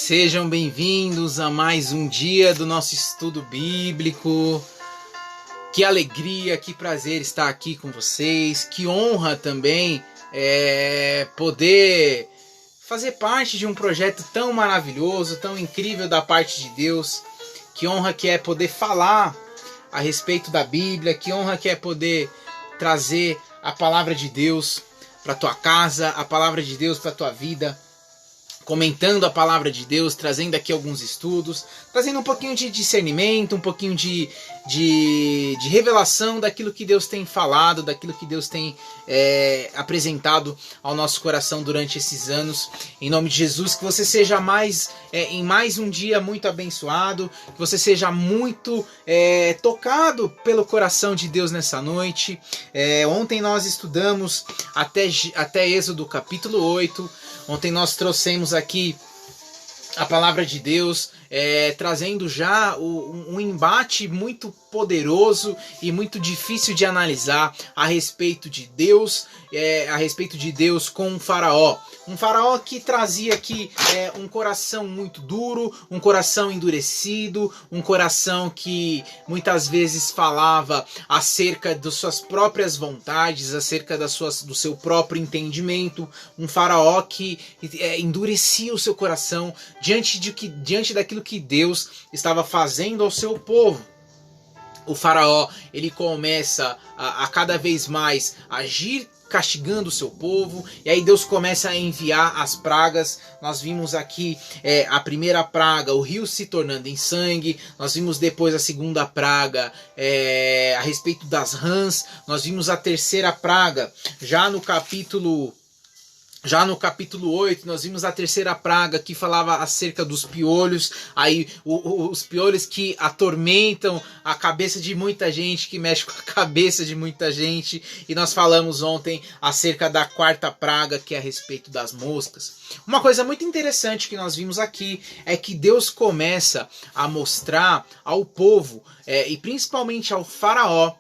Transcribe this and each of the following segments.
Sejam bem-vindos a mais um dia do nosso estudo bíblico. Que alegria, que prazer estar aqui com vocês. Que honra também poder fazer parte de um projeto tão maravilhoso, tão incrível da parte de Deus. Que honra que é poder falar a respeito da Bíblia. Que honra que é poder trazer a palavra de Deus para tua casa, a palavra de Deus para tua vida. Comentando a palavra de Deus, trazendo aqui alguns estudos, trazendo um pouquinho de discernimento, um pouquinho de revelação daquilo que Deus tem falado, daquilo que Deus tem apresentado ao nosso coração durante esses anos. Em nome de Jesus, que você seja em mais um dia muito abençoado, que você seja muito tocado pelo coração de Deus nessa noite. Ontem nós estudamos até Êxodo capítulo 8, ontem nós trouxemos aqui a palavra de Deus, trazendo já um embate muito poderoso e muito difícil de analisar a respeito de Deus, com um faraó. Um faraó que trazia aqui um coração muito duro, um coração endurecido, um coração que muitas vezes falava acerca das suas próprias vontades, acerca do seu próprio entendimento. Um faraó que endurecia o seu coração diante daquilo que Deus estava fazendo ao seu povo. O faraó, ele começa a cada vez mais agir castigando o seu povo, e aí Deus começa a enviar as pragas. Nós vimos aqui a primeira praga, o rio se tornando em sangue. Nós vimos depois a segunda praga a respeito das rãs. Nós vimos a terceira praga já no capítulo 8, nós vimos a terceira praga que falava acerca dos piolhos. Aí os piolhos que atormentam a cabeça de muita gente, que mexe com a cabeça de muita gente. E nós falamos ontem acerca da quarta praga, que é a respeito das moscas. Uma coisa muito interessante que nós vimos aqui é que Deus começa a mostrar ao povo, e principalmente ao faraó,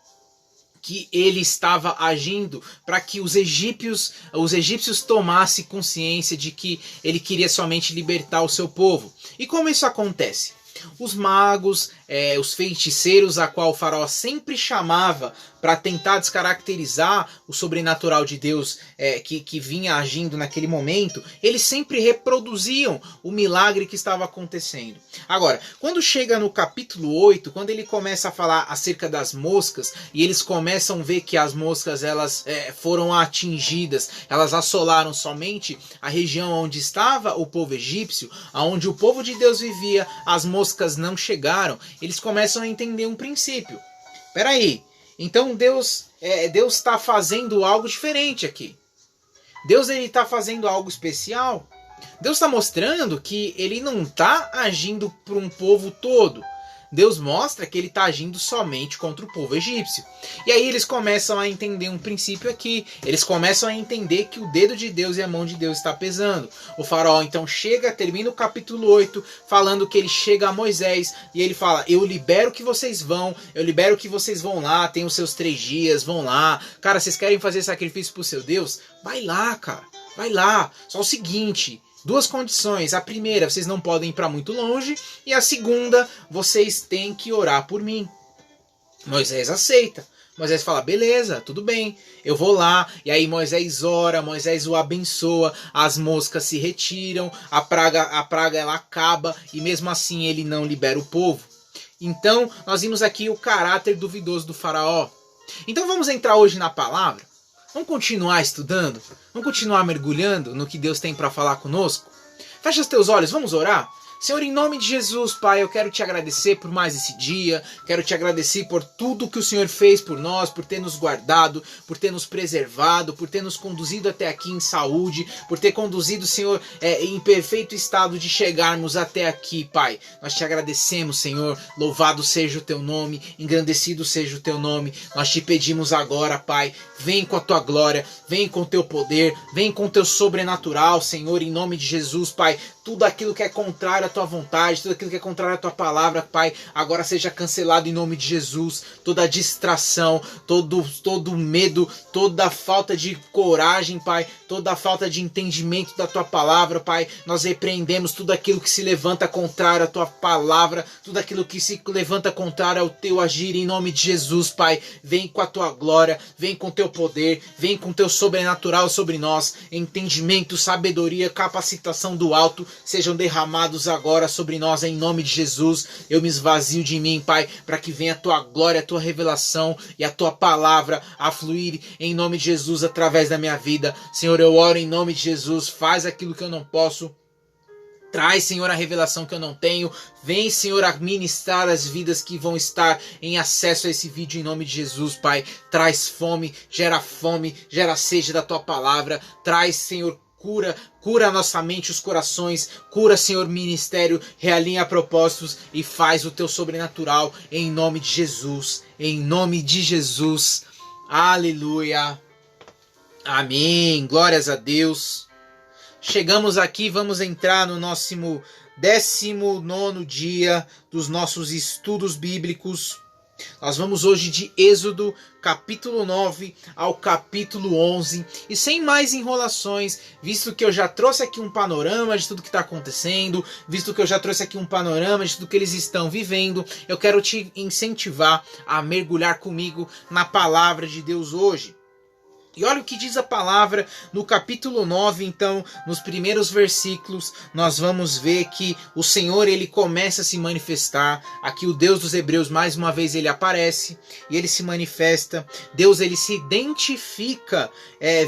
que ele estava agindo para que os egípcios tomassem consciência de que ele queria somente libertar o seu povo. E como isso acontece? Os magos, os feiticeiros, a qual o faraó sempre chamava para tentar descaracterizar o sobrenatural de Deus que vinha agindo naquele momento, eles sempre reproduziam o milagre que estava acontecendo. Agora, quando chega no capítulo 8, quando ele começa a falar acerca das moscas, e eles começam a ver que as moscas elas foram atingidas, elas assolaram somente a região onde estava o povo egípcio, onde o povo de Deus vivia, as moscas não chegaram, eles começam a entender um princípio. Peraí, então Deus está fazendo algo diferente aqui. Deus está fazendo algo especial. Deus está mostrando que ele não está agindo para um povo todo. Deus mostra que ele está agindo somente contra o povo egípcio. E aí eles começam a entender um princípio aqui. Eles começam a entender que o dedo de Deus e a mão de Deus está pesando. O faraó então termina o capítulo 8, falando que ele chega a Moisés e ele fala: eu libero que vocês vão lá, tem os seus 3 dias, vão lá. Cara, vocês querem fazer sacrifício para o seu Deus? Vai lá, cara, vai lá. Só o seguinte: 2 condições. A primeira, vocês não podem ir para muito longe. E a segunda, vocês têm que orar por mim. Moisés aceita. Moisés fala: beleza, tudo bem, eu vou lá. E aí Moisés ora, Moisés o abençoa, as moscas se retiram, a praga ela acaba, e mesmo assim ele não libera o povo. Então nós vimos aqui o caráter duvidoso do faraó. Então vamos entrar hoje na palavra? Vamos continuar estudando? Vamos continuar mergulhando no que Deus tem para falar conosco? Fecha os teus olhos, vamos orar? Senhor, em nome de Jesus, Pai, eu quero te agradecer por mais esse dia, quero te agradecer por tudo que o Senhor fez por nós, por ter nos guardado, por ter nos preservado, por ter nos conduzido até aqui em saúde, por ter conduzido, Senhor, em perfeito estado de chegarmos até aqui, Pai. Nós te agradecemos, Senhor, louvado seja o teu nome, engrandecido seja o teu nome. Nós te pedimos agora, Pai, vem com a tua glória, vem com o teu poder, vem com o teu sobrenatural, Senhor, em nome de Jesus, Pai. Tudo aquilo que é contrário à tua vontade, tudo aquilo que é contrário à tua palavra, Pai, agora seja cancelado em nome de Jesus. Toda distração, todo medo, toda falta de coragem, Pai, toda falta de entendimento da tua palavra, Pai, nós repreendemos tudo aquilo que se levanta contrário à tua palavra, tudo aquilo que se levanta contrário ao teu agir, em nome de Jesus, Pai. Vem com a tua glória, vem com o teu poder, vem com o teu sobrenatural sobre nós, entendimento, sabedoria, capacitação do alto, sejam derramados agora sobre nós, em nome de Jesus. Eu me esvazio de mim, Pai, para que venha a tua glória, a tua revelação e a tua palavra a fluir em nome de Jesus através da minha vida. Senhor, eu oro em nome de Jesus, faz aquilo que eu não posso. Traz, Senhor, a revelação que eu não tenho. Vem, Senhor, a ministrar as vidas que vão estar em acesso a esse vídeo em nome de Jesus, Pai. Traz fome, gera sede da tua palavra. Traz, Senhor, cura a nossa mente, os corações. Cura, Senhor, ministério. Realinha propósitos e faz o teu sobrenatural em nome de Jesus. Em nome de Jesus. Aleluia. Amém. Glórias a Deus. Chegamos aqui, vamos entrar no nosso 19º dia dos nossos estudos bíblicos. Nós vamos hoje de Êxodo, capítulo 9 ao capítulo 11. E sem mais enrolações, visto que eu já trouxe aqui um panorama de tudo que está acontecendo, visto que eu já trouxe aqui um panorama de tudo que eles estão vivendo, eu quero te incentivar a mergulhar comigo na palavra de Deus hoje. E olha o que diz a palavra no capítulo 9, então, nos primeiros versículos, nós vamos ver que o Senhor, ele começa a se manifestar. Aqui o Deus dos Hebreus, mais uma vez, ele aparece e ele se manifesta. Deus, ele se identifica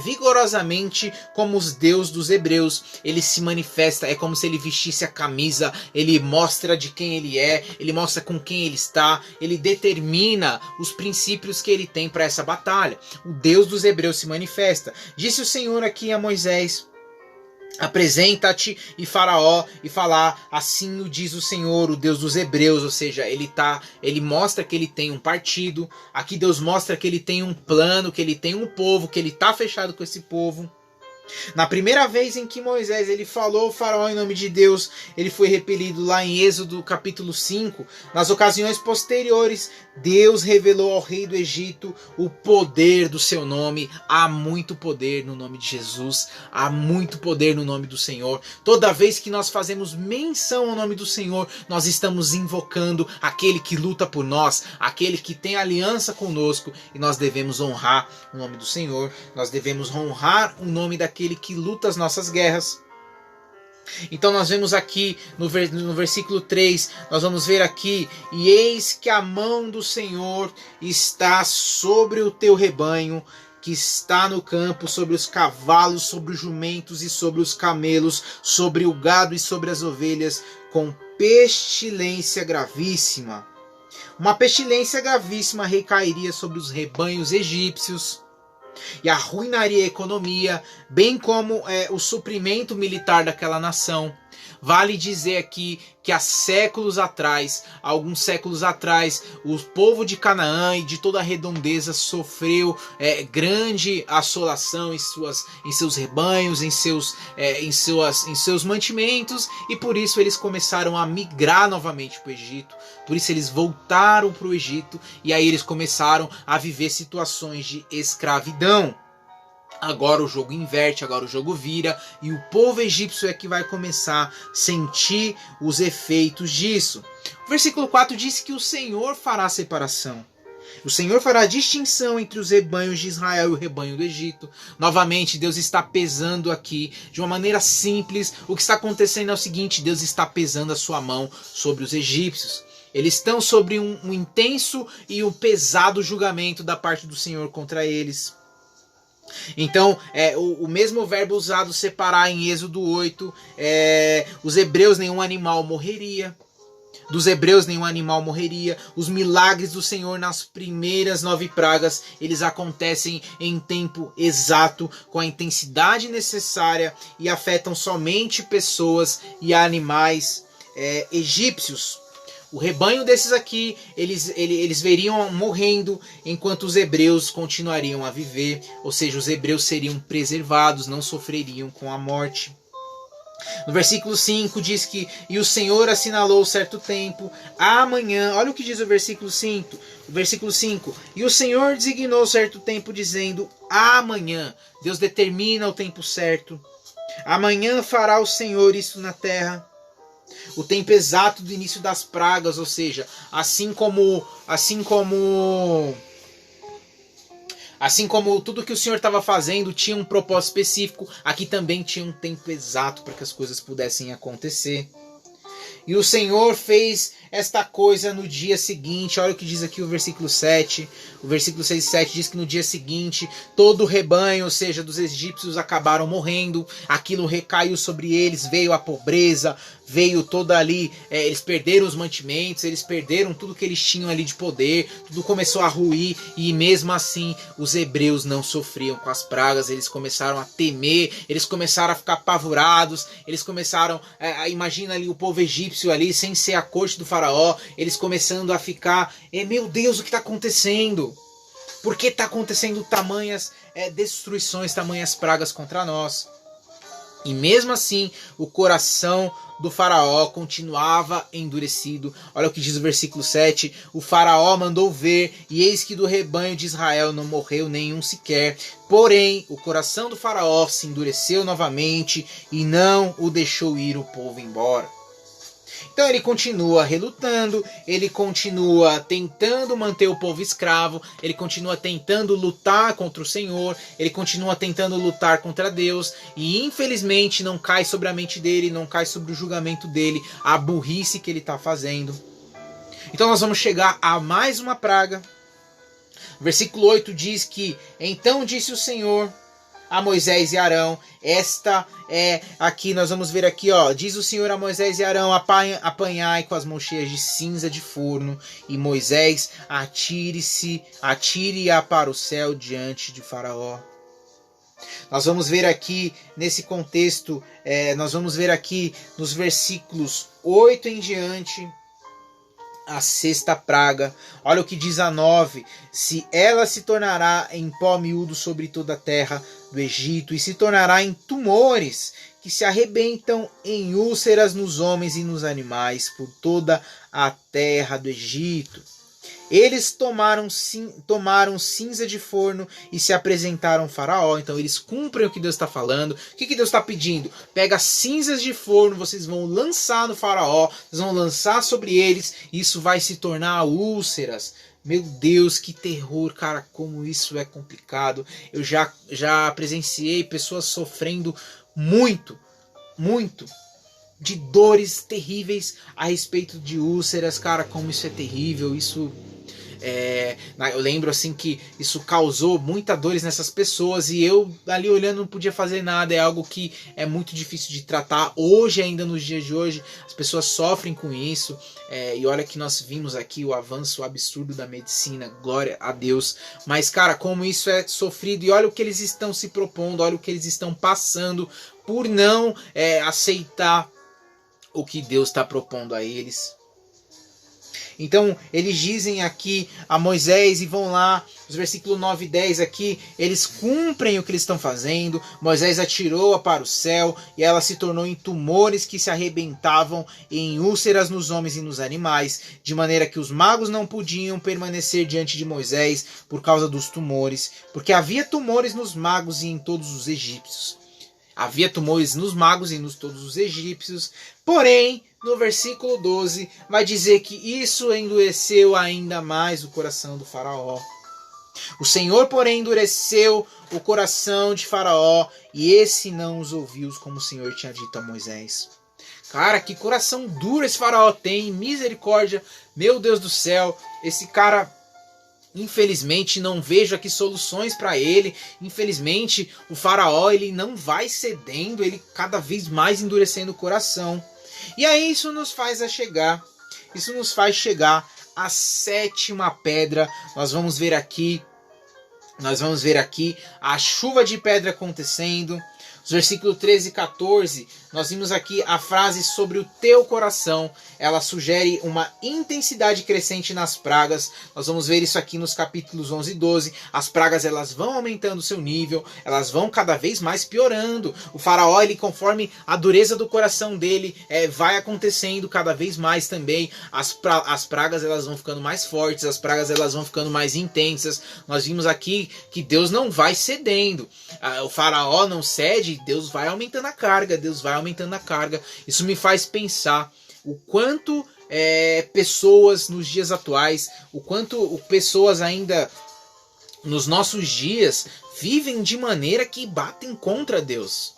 vigorosamente como os Deus dos Hebreus. Ele se manifesta, é como se ele vestisse a camisa, ele mostra de quem ele é, ele mostra com quem ele está, ele determina os princípios que ele tem para essa batalha. O Deus dos Hebreus se manifesta. Disse o Senhor aqui a Moisés: apresenta-te e Faraó e falar, assim o diz o Senhor, o Deus dos Hebreus. Ou seja, ele mostra que ele tem um partido. Aqui Deus mostra que ele tem um plano, que ele tem um povo, que ele está fechado com esse povo. Na primeira vez em que Moisés ele falou ao Faraó em nome de Deus, ele foi repelido lá em Êxodo capítulo 5. Nas ocasiões posteriores, Deus revelou ao rei do Egito o poder do seu nome. Há muito poder no nome de Jesus, há muito poder no nome do Senhor. Toda vez que nós fazemos menção ao nome do Senhor, nós estamos invocando aquele que luta por nós, aquele que tem aliança conosco, e nós devemos honrar o nome do Senhor, nós devemos honrar o nome daquele que luta as nossas guerras. Então nós vemos aqui no versículo 3, nós vamos ver aqui: e eis que a mão do Senhor está sobre o teu rebanho, que está no campo, sobre os cavalos, sobre os jumentos e sobre os camelos, sobre o gado e sobre as ovelhas, com pestilência gravíssima. Uma pestilência gravíssima recairia sobre os rebanhos egípcios e arruinaria a economia, bem como o suprimento militar daquela nação. Vale dizer aqui que há séculos atrás, alguns séculos atrás, o povo de Canaã e de toda a redondeza sofreu grande assolação em seus rebanhos, em seus mantimentos, e por isso eles começaram a migrar novamente para o Egito. Por isso eles voltaram para o Egito e aí eles começaram a viver situações de escravidão. Agora o jogo inverte, agora o jogo vira, e o povo egípcio é que vai começar a sentir os efeitos disso. O versículo 4 diz que o Senhor fará separação. O Senhor fará distinção entre os rebanhos de Israel e o rebanho do Egito. Novamente, Deus está pesando aqui de uma maneira simples. O que está acontecendo é o seguinte: Deus está pesando a sua mão sobre os egípcios. Eles estão sobre um intenso e um pesado julgamento da parte do Senhor contra eles. Então, o mesmo verbo usado separar em Êxodo 8, os hebreus nenhum animal morreria. Dos hebreus nenhum animal morreria. Os milagres do Senhor nas primeiras 9 pragas, eles acontecem em tempo exato, com a intensidade necessária, e afetam somente pessoas e animais egípcios. O rebanho desses aqui, eles veriam morrendo, enquanto os hebreus continuariam a viver. Ou seja, os hebreus seriam preservados, não sofreriam com a morte. No versículo 5 diz que e o Senhor assinalou certo tempo, amanhã, olha o que diz o versículo 5, e o Senhor designou certo tempo dizendo, amanhã, Deus determina o tempo certo, amanhã fará o Senhor isso na terra, o tempo exato do início das pragas, ou seja, assim como tudo que o Senhor estava fazendo tinha um propósito específico, aqui também tinha um tempo exato para que as coisas pudessem acontecer. E o Senhor fez esta coisa no dia seguinte. Olha o que diz aqui o versículo 7. O versículo 6 e 7 diz que no dia seguinte todo o rebanho, ou seja, dos egípcios, acabaram morrendo. Aquilo recaiu sobre eles, veio a pobreza, veio toda ali, eles perderam os mantimentos, eles perderam tudo que eles tinham ali de poder, tudo começou a ruir, e mesmo assim os hebreus não sofriam com as pragas, eles começaram a temer, eles começaram a ficar apavorados, eles começaram, imagina ali o povo egípcio ali, sem ser a corte do faraó, eles começando a ficar, meu Deus, o que está acontecendo? Por que está acontecendo tamanhas destruições, tamanhas pragas contra nós? E mesmo assim, o coração do faraó continuava endurecido. Olha o que diz o versículo 7. O faraó mandou ver, e eis que do rebanho de Israel não morreu nenhum sequer. Porém, o coração do faraó se endureceu novamente e não o deixou ir o povo embora. Então ele continua relutando, ele continua tentando manter o povo escravo, ele continua tentando lutar contra o Senhor, ele continua tentando lutar contra Deus, e infelizmente não cai sobre a mente dele, não cai sobre o julgamento dele, a burrice que ele está fazendo. Então nós vamos chegar a mais uma praga. Versículo 8 diz que, então disse o Senhor a Moisés e Arão, esta é aqui, nós vamos ver aqui, ó, diz o Senhor a Moisés e Arão, apanhai com as mãos cheias de cinza de forno, e Moisés atire-a para o céu diante de Faraó. Nós vamos ver aqui, nesse contexto, nós vamos ver aqui nos versículos 8 em diante, a sexta praga. Olha o que diz a 9. Se ela se tornará em pó miúdo sobre toda a terra do Egito, e se tornará em tumores que se arrebentam em úlceras nos homens e nos animais por toda a terra do Egito. Eles tomaram cinza de forno e se apresentaram ao faraó. Então eles cumprem o que Deus está falando. O que Deus está pedindo? Pega cinzas de forno, vocês vão lançar no faraó, vocês vão lançar sobre eles, e isso vai se tornar úlceras. Meu Deus, que terror, cara, como isso é complicado. Eu já presenciei pessoas sofrendo muito de dores terríveis a respeito de úlceras, cara, como isso é terrível, isso... eu lembro assim que isso causou muitas dores nessas pessoas, e eu ali olhando não podia fazer nada. É algo que é muito difícil de tratar hoje, ainda nos dias de hoje as pessoas sofrem com isso, e olha que nós vimos aqui o avanço absurdo da medicina, glória a Deus, mas cara, como isso é sofrido, e olha o que eles estão se propondo, olha o que eles estão passando por não aceitar o que Deus está propondo a eles. Então eles dizem aqui a Moisés e vão lá, os versículos 9 e 10 aqui, eles cumprem o que eles estão fazendo. Moisés atirou-a para o céu e ela se tornou em tumores que se arrebentavam em úlceras nos homens e nos animais, de maneira que os magos não podiam permanecer diante de Moisés por causa dos tumores, porque havia tumores nos magos e em todos os egípcios. Havia tumores nos magos e nos todos os egípcios, porém, no versículo 12, vai dizer que isso endureceu ainda mais o coração do faraó. O Senhor, porém, endureceu o coração de Faraó, e esse não os ouviu como o Senhor tinha dito a Moisés. Cara, que coração duro esse faraó tem, misericórdia, meu Deus do céu, esse cara... Infelizmente não vejo aqui soluções para ele. Infelizmente o faraó ele não vai cedendo, ele cada vez mais endurecendo o coração. E aí isso nos faz chegar à sétima pedra. Nós vamos ver aqui a chuva de pedra acontecendo. Os versículos 13 e 14 nós vimos aqui a frase sobre o teu coração. Ela sugere uma intensidade crescente nas pragas. Nós vamos ver isso aqui nos capítulos 11 e 12. As pragas elas vão aumentando o seu nível, elas vão cada vez mais piorando. O faraó, ele, conforme a dureza do coração dele, vai acontecendo cada vez mais também. As pragas elas vão ficando mais fortes, as pragas elas vão ficando mais intensas. Nós vimos aqui que Deus não vai cedendo. O faraó não cede, Deus vai aumentando a carga, Deus vai aumentando a carga. Isso me faz pensar o quanto pessoas nos dias atuais, o quanto pessoas ainda nos nossos dias vivem de maneira que batem contra Deus.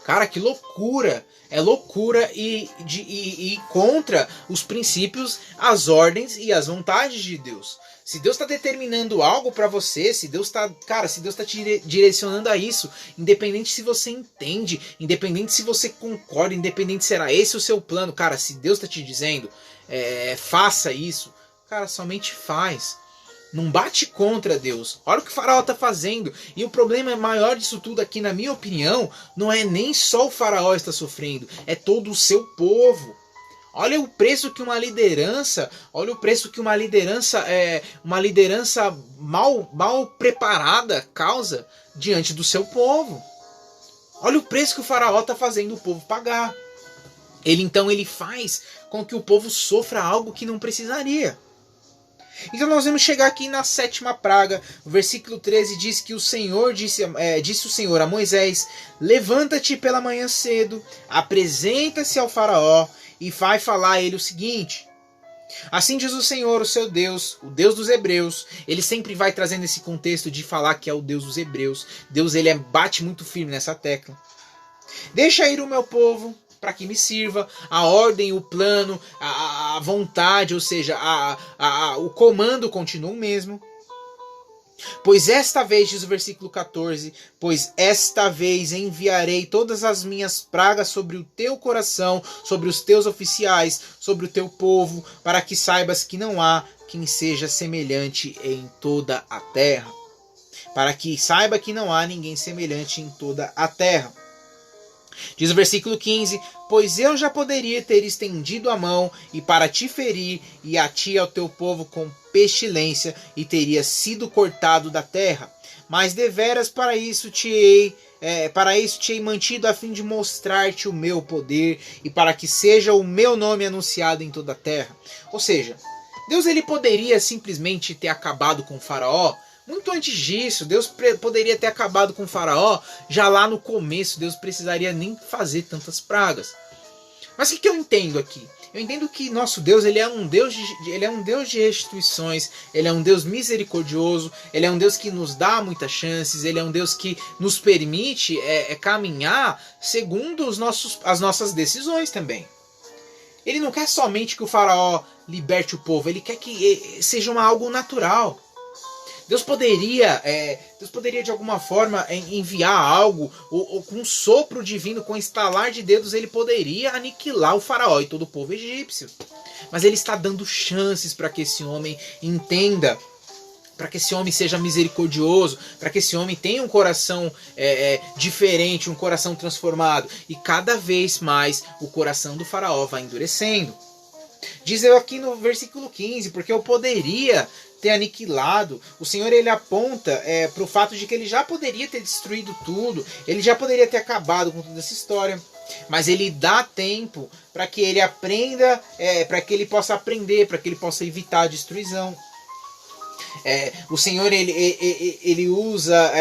Cara, que loucura! É loucura e contra os princípios, as ordens e as vontades de Deus. Se Deus está determinando algo para você, se Deus está te direcionando a isso, independente se você entende, independente se você concorda, independente se era esse o seu plano, cara, se Deus está te dizendo, faça isso, cara, somente faz. Não bate contra Deus. Olha o que o faraó está fazendo. E o problema maior disso tudo aqui, na minha opinião, não é nem só o faraó está sofrendo, é todo o seu povo. Olha o preço que uma liderança mal preparada causa diante do seu povo. Olha o preço que o faraó está fazendo o povo pagar. Ele faz com que o povo sofra algo que não precisaria. Então nós vamos chegar aqui na 7ª praga. O versículo 13 diz que o Senhor disse o Senhor a Moisés: levanta-te pela manhã cedo, apresenta-se ao faraó e vai falar a ele o seguinte: assim diz o Senhor, o seu Deus, o Deus dos hebreus. Ele sempre vai trazendo esse contexto de falar que é o Deus dos hebreus. Deus, ele bate muito firme nessa tecla. Deixa ir o meu povo para que me sirva. A ordem, o plano, a vontade, ou seja, o comando continua o mesmo. Pois esta vez, diz o versículo 14, pois esta vez enviarei todas as minhas pragas sobre o teu coração, sobre os teus oficiais, sobre o teu povo, para que saibas que não há quem seja semelhante em toda a terra. Para que saiba que não há ninguém semelhante em toda a terra. Diz o versículo 15, pois eu já poderia ter estendido a mão e para te ferir, e a ti e ao teu povo com pestilência, e teria sido cortado da terra. Mas deveras para isso te hei mantido, a fim de mostrar-te o meu poder, e para que seja o meu nome anunciado em toda a terra. Ou seja, Deus, ele poderia simplesmente ter acabado com o faraó. Muito antes disso, Deus poderia ter acabado com o faraó já lá no começo. Deus precisaria nem fazer tantas pragas. Mas o que eu entendo aqui? Eu entendo que nosso Deus, ele é um Deus de restituições, ele é um Deus misericordioso, ele é um Deus que nos dá muitas chances, ele é um Deus que nos permite caminhar segundo as nossas decisões também. Ele não quer somente que o faraó liberte o povo, ele quer que seja algo natural. Deus poderia de alguma forma enviar algo, ou com um sopro divino, com um estalar de dedos, ele poderia aniquilar o faraó e todo o povo egípcio. Mas ele está dando chances para que esse homem entenda, para que esse homem seja misericordioso, para que esse homem tenha um coração diferente, um coração transformado. E cada vez mais o coração do faraó vai endurecendo. Diz eu aqui no versículo 15, porque eu poderia ter aniquilado. O Senhor, ele aponta para o fato de que ele já poderia ter destruído tudo, ele já poderia ter acabado com toda essa história, mas ele dá tempo para que ele aprenda, para que ele possa aprender, para que ele possa evitar a destruição. O Senhor, ele usa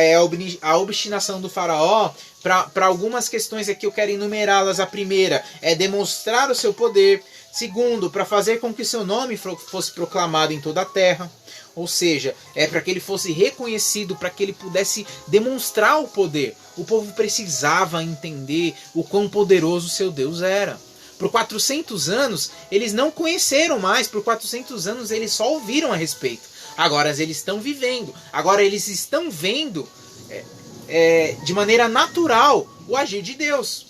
a obstinação do faraó para algumas questões aqui. Eu quero enumerá-las. A primeira é demonstrar o seu poder. Segundo, para fazer com que seu nome fosse proclamado em toda a terra. Ou seja, para que ele fosse reconhecido, para que ele pudesse demonstrar o poder. O povo precisava entender o quão poderoso seu Deus era. Por 400 anos, eles não conheceram mais. Por 400 anos, eles só ouviram a respeito. Agora eles estão vivendo. Agora eles estão vendo de maneira natural o agir de Deus.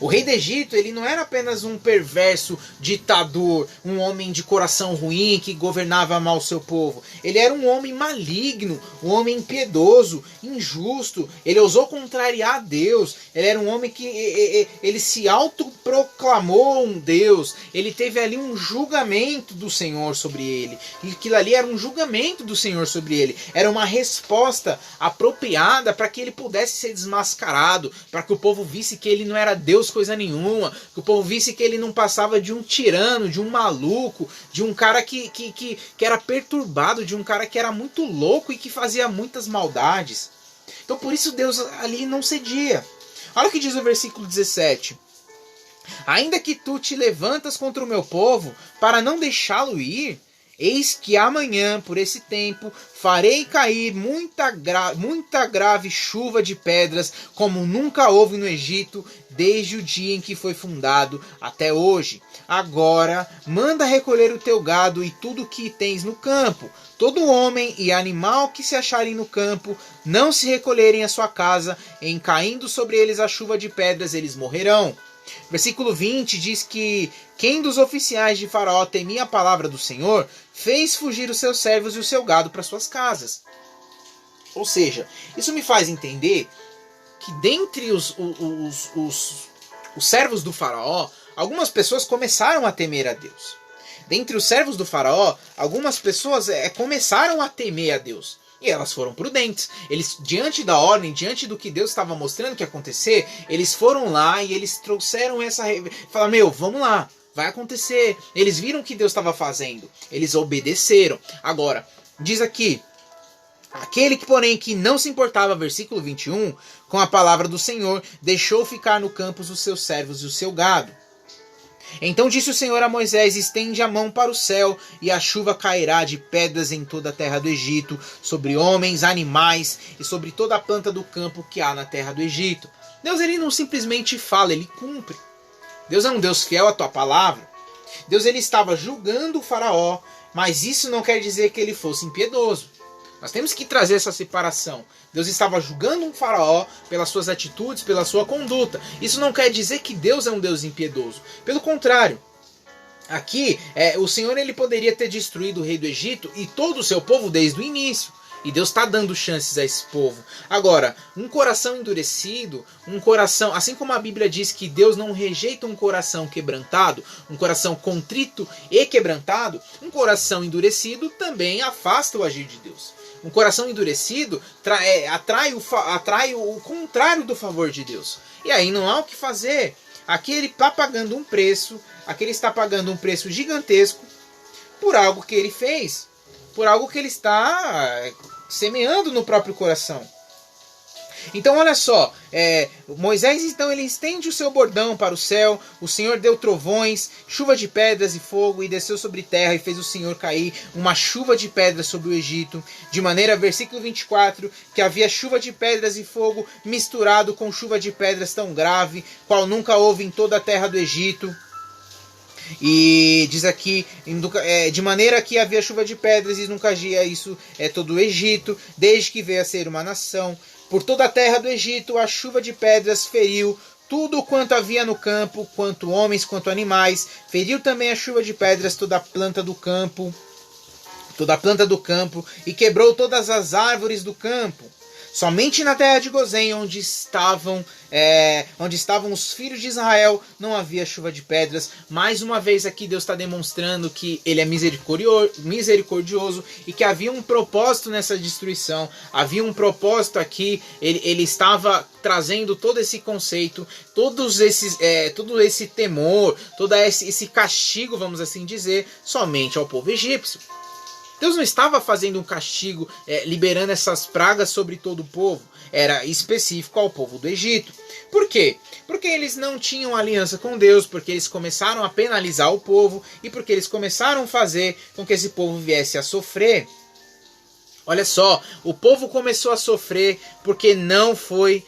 O rei do Egito, ele não era apenas um perverso ditador, um homem de coração ruim que governava mal o seu povo. Ele era um homem maligno, um homem impiedoso, injusto. Ele ousou contrariar Deus. Ele era um homem que ele se autoproclamou um Deus. Ele teve ali um julgamento do Senhor sobre ele. E aquilo ali era um julgamento do Senhor sobre ele. Era uma resposta apropriada para que ele pudesse ser desmascarado, para que o povo visse que ele não era Deus coisa nenhuma, que o povo visse que ele não passava de um tirano, de um maluco, de um cara que era perturbado, de um cara que era muito louco e que fazia muitas maldades. Então por isso Deus ali não cedia. Olha o que diz o versículo 17. Ainda que tu te levantas contra o meu povo para não deixá-lo ir, eis que amanhã, por esse tempo, farei cair muita grave chuva de pedras, como nunca houve no Egito, desde o dia em que foi fundado até hoje. Agora, manda recolher o teu gado e tudo o que tens no campo. Todo homem e animal que se acharem no campo, não se recolherem à sua casa, em caindo sobre eles a chuva de pedras, eles morrerão. Versículo 20 diz que quem dos oficiais de Faraó temia a palavra do Senhor, fez fugir os seus servos e o seu gado para suas casas. Ou seja, isso me faz entender que dentre os servos do Faraó, algumas pessoas começaram a temer a Deus. Dentre os servos do Faraó, algumas pessoas começaram a temer a Deus. E elas foram prudentes. Eles, diante da ordem, diante do que Deus estava mostrando que ia acontecer, eles foram lá e eles trouxeram essa... Falaram, vamos lá, vai acontecer. Eles viram o que Deus estava fazendo. Eles obedeceram. Agora, diz aqui, aquele que, porém, que não se importava, versículo 21, com a palavra do Senhor, deixou ficar no campo os seus servos e o seu gado. Então disse o Senhor a Moisés, estende a mão para o céu, e a chuva cairá de pedras em toda a terra do Egito, sobre homens, animais, e sobre toda a planta do campo que há na terra do Egito. Deus ele não simplesmente fala, ele cumpre. Deus é um Deus fiel à tua palavra. Deus ele estava julgando o Faraó, mas isso não quer dizer que ele fosse impiedoso. Nós temos que trazer essa separação. Deus estava julgando um Faraó pelas suas atitudes, pela sua conduta. Isso não quer dizer que Deus é um Deus impiedoso. Pelo contrário, aqui o Senhor ele poderia ter destruído o rei do Egito e todo o seu povo desde o início. E Deus está dando chances a esse povo. Agora, um coração endurecido, um coração, assim como a Bíblia diz que Deus não rejeita um coração quebrantado, um coração contrito e quebrantado, um coração endurecido também afasta o agir de Deus. Um coração endurecido atrai o contrário do favor de Deus. E aí não há o que fazer. Aqui ele está pagando um preço, gigantesco por algo que ele fez, por algo que ele está semeando no próprio coração. Então olha só, Moisés então ele estende o seu bordão para o céu, o Senhor deu trovões, chuva de pedras e fogo, e desceu sobre terra, e fez o Senhor cair uma chuva de pedras sobre o Egito, de maneira, versículo 24, que havia chuva de pedras e fogo misturado com chuva de pedras tão grave, qual nunca houve em toda a terra do Egito. E diz aqui, de maneira que havia chuva de pedras e nunca havia isso todo o Egito, desde que veio a ser uma nação. Por toda a terra do Egito a chuva de pedras feriu tudo quanto havia no campo, quanto homens, quanto animais. Feriu também a chuva de pedras toda a planta do campo, e quebrou todas as árvores do campo. Somente na terra de Gozém, onde estavam os filhos de Israel, não havia chuva de pedras. Mais uma vez aqui Deus está demonstrando que Ele é misericordioso e que havia um propósito nessa destruição. Havia um propósito aqui, ele estava trazendo todo esse conceito, todo esse temor, todo esse castigo, vamos assim dizer, somente ao povo egípcio. Deus não estava fazendo um castigo, liberando essas pragas sobre todo o povo. Era específico ao povo do Egito. Por quê? Porque eles não tinham aliança com Deus, porque eles começaram a penalizar o povo e porque eles começaram a fazer com que esse povo viesse a sofrer. Olha só, o povo começou a sofrer porque não foi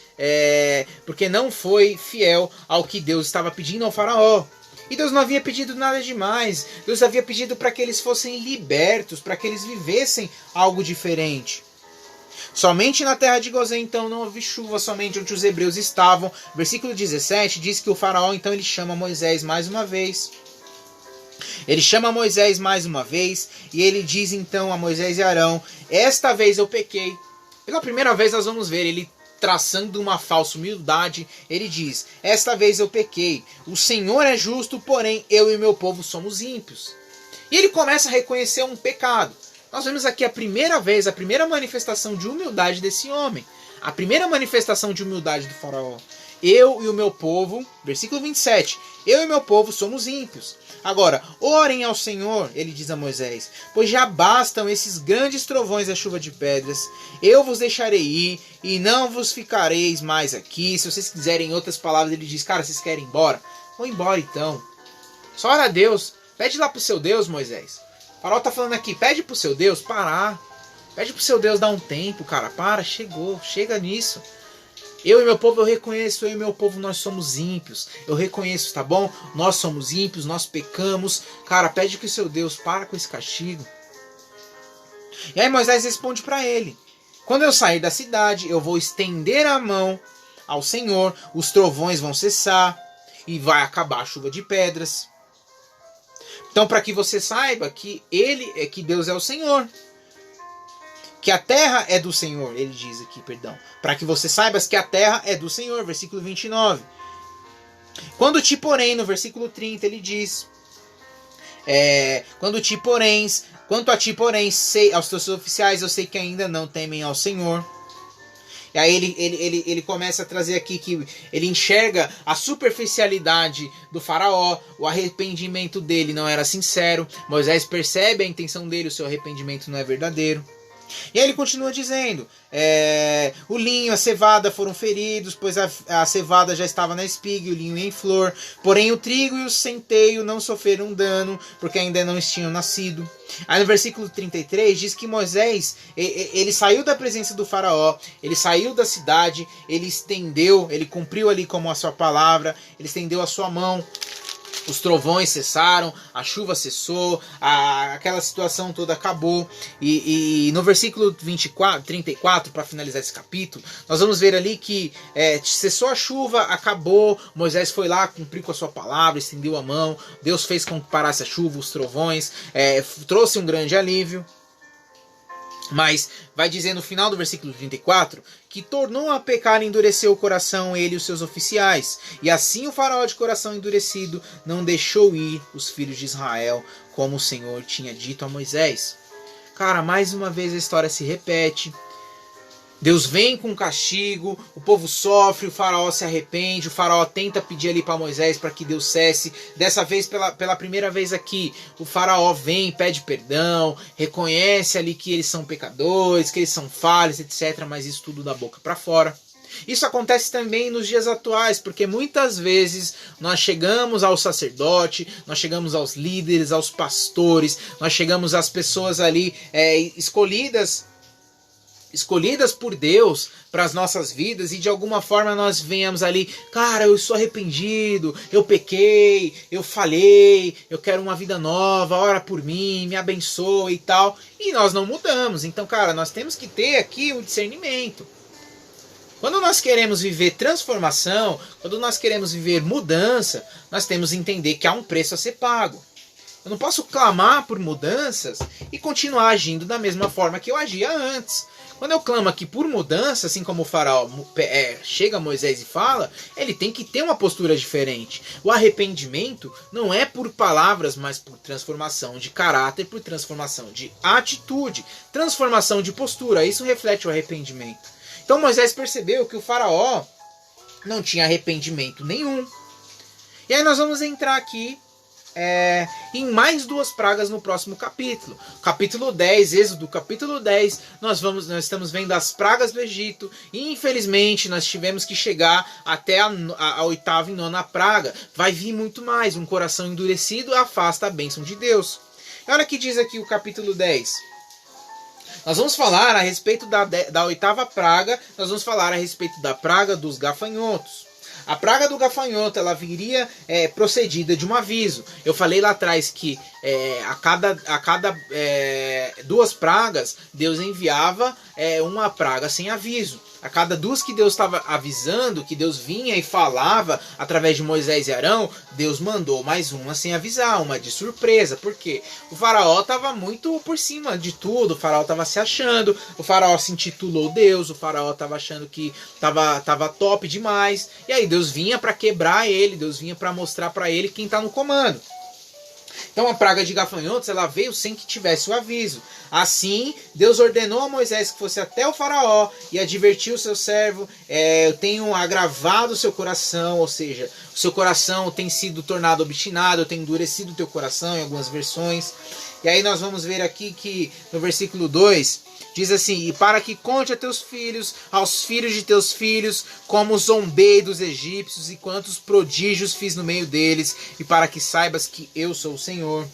fiel ao que Deus estava pedindo ao Faraó. E Deus não havia pedido nada demais. Deus havia pedido para que eles fossem libertos, para que eles vivessem algo diferente. Somente na terra de Gozém, então, não houve chuva, somente onde os hebreus estavam. Versículo 17 diz que o faraó, então, ele chama Moisés mais uma vez. Ele chama Moisés mais uma vez e ele diz então a Moisés e Arão: esta vez eu pequei. Pela primeira vez nós vamos ver ele traçando uma falsa humildade. Ele diz: esta vez eu pequei. O Senhor é justo, porém eu e meu povo somos ímpios. E ele começa a reconhecer um pecado. Nós vemos aqui a primeira vez, a primeira manifestação de humildade desse homem. A primeira manifestação de humildade do faraó. Eu e o meu povo, versículo 27, eu e meu povo somos ímpios. Agora, orem ao Senhor, ele diz a Moisés, pois já bastam esses grandes trovões da chuva de pedras. Eu vos deixarei ir e não vos ficareis mais aqui. Se vocês quiserem outras palavras, ele diz, cara, vocês querem ir embora? Vão embora então. Só ora a Deus. Pede lá pro seu Deus, Moisés. O faraó tá falando aqui, pede pro seu Deus parar. Pede pro seu Deus dar um tempo, cara. Para, chega nisso. Eu e meu povo, eu reconheço, eu e meu povo, nós somos ímpios. Eu reconheço, tá bom? Nós somos ímpios, nós pecamos. Cara, pede que o seu Deus para com esse castigo. E aí Moisés responde para ele: quando eu sair da cidade, eu vou estender a mão ao Senhor, os trovões vão cessar e vai acabar a chuva de pedras. Então, para que você saiba que que Deus é o Senhor. Que a terra é do Senhor, ele diz aqui, perdão. Para que você saibas que a terra é do Senhor, versículo 29. Quanto a ti, porém, ele diz... quanto a ti, porém, aos teus oficiais, eu sei que ainda não temem ao Senhor. E aí ele começa a trazer aqui que ele enxerga a superficialidade do faraó, o arrependimento dele não era sincero. Moisés percebe a intenção dele, o seu arrependimento não é verdadeiro. E aí ele continua dizendo, o linho, a cevada foram feridos, pois a cevada já estava na espiga e o linho em flor, porém o trigo e o centeio não sofreram dano, porque ainda não tinham nascido. Aí no versículo 33 diz que Moisés, ele saiu da presença do faraó, ele saiu da cidade, ele cumpriu ali como a sua palavra, ele estendeu a sua mão. Os trovões cessaram, a chuva cessou, aquela situação toda acabou. E no versículo 34, para finalizar esse capítulo, nós vamos ver ali que cessou a chuva, acabou, Moisés foi lá, cumpriu com a sua palavra, estendeu a mão, Deus fez com que parasse a chuva, os trovões, trouxe um grande alívio. Mas vai dizer no final do versículo 34 que tornou a pecar e endureceu o coração ele e os seus oficiais. E assim o faraó de coração endurecido não deixou ir os filhos de Israel, como o Senhor tinha dito a Moisés. Cara, mais uma vez a história se repete. Deus vem com castigo, o povo sofre, o faraó se arrepende, o faraó tenta pedir ali para Moisés para que Deus cesse. Dessa vez, pela primeira vez aqui, o faraó vem, pede perdão, reconhece ali que eles são pecadores, que eles são falhos, etc. Mas isso tudo da boca para fora. Isso acontece também nos dias atuais, porque muitas vezes nós chegamos ao sacerdote, nós chegamos aos líderes, aos pastores, nós chegamos às pessoas ali escolhidas por Deus para as nossas vidas e de alguma forma nós venhamos ali, cara, eu sou arrependido, eu pequei, eu falhei, eu quero uma vida nova, ora por mim, me abençoe e tal, e nós não mudamos. Então, cara, nós temos que ter aqui o discernimento. Quando nós queremos viver transformação, quando nós queremos viver mudança, nós temos que entender que há um preço a ser pago. Eu não posso clamar por mudanças e continuar agindo da mesma forma que eu agia antes. Quando eu clamo aqui por mudança, assim como o faraó chega a Moisés e fala, ele tem que ter uma postura diferente. O arrependimento não é por palavras, mas por transformação de caráter, por transformação de atitude, transformação de postura. Isso reflete o arrependimento. Então Moisés percebeu que o faraó não tinha arrependimento nenhum. E aí nós vamos entrar aqui em mais duas pragas no próximo capítulo. Capítulo 10, Êxodo, capítulo 10, nós estamos vendo as pragas do Egito. E infelizmente nós tivemos que chegar até a oitava e nona praga. Vai vir muito mais. Um coração endurecido afasta a bênção de Deus. E olha o que diz aqui o capítulo 10. Nós vamos falar a respeito da oitava praga. Nós vamos falar a respeito da praga dos gafanhotos. A praga do gafanhoto, ela viria procedida de um aviso. Eu falei lá atrás que a cada 2 pragas, Deus enviava uma praga sem aviso. A cada 2 que Deus estava avisando, que Deus vinha e falava através de Moisés e Arão, Deus mandou mais uma sem avisar, uma de surpresa. Por quê? O faraó estava muito por cima de tudo, o faraó estava se achando, o faraó se intitulou Deus, o faraó estava achando que estava top demais. E aí Deus vinha para quebrar ele, Deus vinha para mostrar para ele quem está no comando. Então a praga de gafanhotos, ela veio sem que tivesse o aviso. Assim, Deus ordenou a Moisés que fosse até o faraó e advertiu o seu servo: eu tenho agravado o seu coração, ou seja, o seu coração tem sido tornado obstinado, eu tenho endurecido o teu coração, em algumas versões. E aí nós vamos ver aqui que no versículo 2, diz assim: e para que conte a teus filhos, aos filhos de teus filhos, como zombei dos egípcios e quantos prodígios fiz no meio deles, e para que saibas que eu sou o Senhor.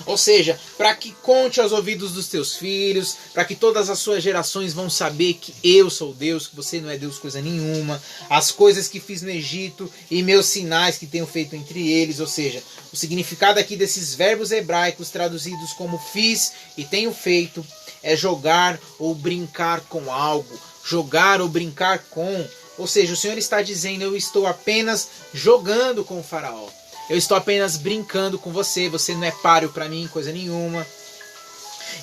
Ou seja, para que conte aos ouvidos dos teus filhos, para que todas as suas gerações vão saber que eu sou Deus, que você não é Deus coisa nenhuma, as coisas que fiz no Egito e meus sinais que tenho feito entre eles. Ou seja, o significado aqui desses verbos hebraicos traduzidos como fiz e tenho feito é jogar ou brincar com algo, jogar ou brincar com. Ou seja, o Senhor está dizendo: eu estou apenas jogando com o faraó. Eu estou apenas brincando com você, você não é páreo para mim, coisa nenhuma.